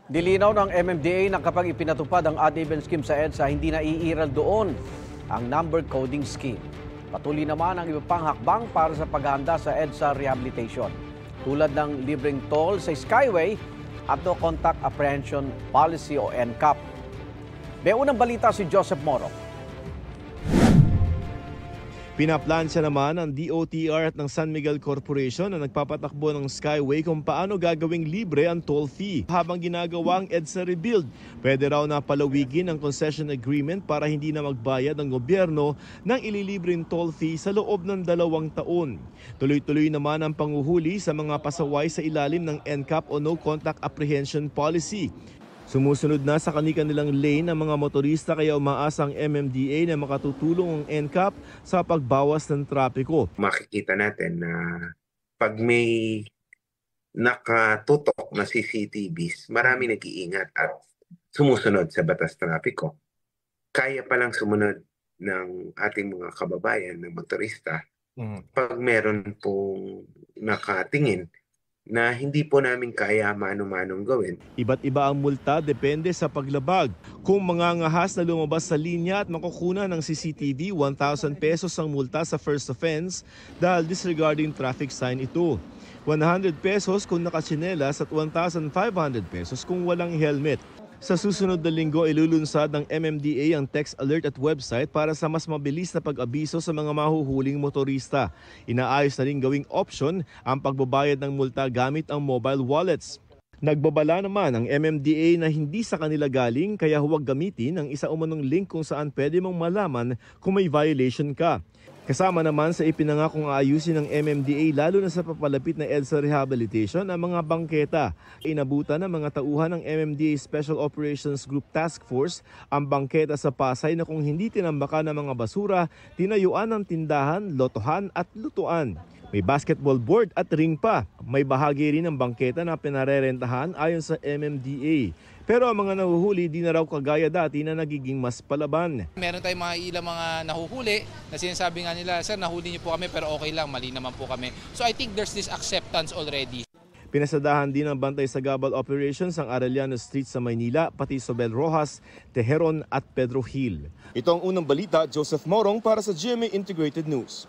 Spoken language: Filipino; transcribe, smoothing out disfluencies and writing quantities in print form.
Dilinaw ng MMDA na kapag ipinatupad ang odd even scheme sa EDSA, hindi na iiral doon ang number coding scheme. Patuloy naman ang iba pang hakbang para sa paghahanda sa EDSA rehabilitation, tulad ng libreng toll sa Skyway at no contact apprehension policy o NCAP. May unang balita si Joseph Moro. Pinaplansya naman ng DOTR at ng San Miguel Corporation na nagpapatakbo ng Skyway kung paano gagawing libre ang toll fee. Habang ginagawa ang EDSA rebuild, pwede raw na palawigin ang concession agreement para hindi na magbayad ang gobyerno ng ililibreng toll fee sa loob ng 2 taon. Tuloy-tuloy naman ang panguhuli sa mga pasaway sa ilalim ng NCAP o No Contact Apprehension Policy. Sumusunod na sa kanilang lane ang mga motorista kaya umaasa ang MMDA na makatutulong ang NCAP sa pagbawas ng trapiko. Makikita natin na pag may nakatutok na CCTVs, marami nag-iingat at sumusunod sa batas trapiko. Kaya palang sumunod ng ating mga kababayan na motorista pag meron pong nakatingin na hindi po namin kaya mano-manong gawin. Iba't iba ang multa depende sa paglabag. Kung mangangahas na lumabas sa linya at makukuha ng CCTV, 1,000 pesos ang multa sa first offense dahil disregarding traffic sign ito. 100 pesos kung nakatsinelas at 1,500 pesos kung walang helmet. Sa susunod na linggo, ilulunsad ng MMDA ang text alert at website para sa mas mabilis na pag-abiso sa mga mahuhuling motorista. Inaayos na rin gawing option ang pagbabayad ng multa gamit ang mobile wallets. Nagbabala naman ang MMDA na hindi sa kanila galing kaya huwag gamitin ang isa umanong link kung saan pwede mong malaman kung may violation ka. Kasama naman sa ipinangakong aayusin ng MMDA lalo na sa papalapit na EDSA rehabilitation ang mga bangketa. Inabutan ng mga tauhan ng MMDA Special Operations Group Task Force ang bangketa sa Pasay na kung hindi tinambakan ng mga basura, tinayuan ng tindahan, lotohan at lutuan. May basketball board at ring pa. May bahagi rin ng bangketa na pinarerentahan ayon sa MMDA. Pero ang mga nahuhuli di na raw kagaya dati na nagiging mas palaban. Meron tayong mga ilang mga nahuhuli na sinasabi nga nila, sir, nahuli niyo po kami pero okay lang, mali naman po kami. So I think there's this acceptance already. Pinasadahan din ng bantay sa Gabal Operations ang Arellano Street sa Maynila, pati Sobel Rojas, Tejeron at Pedro Hill. Ito ang unang balita, Joseph Morong para sa GMA Integrated News.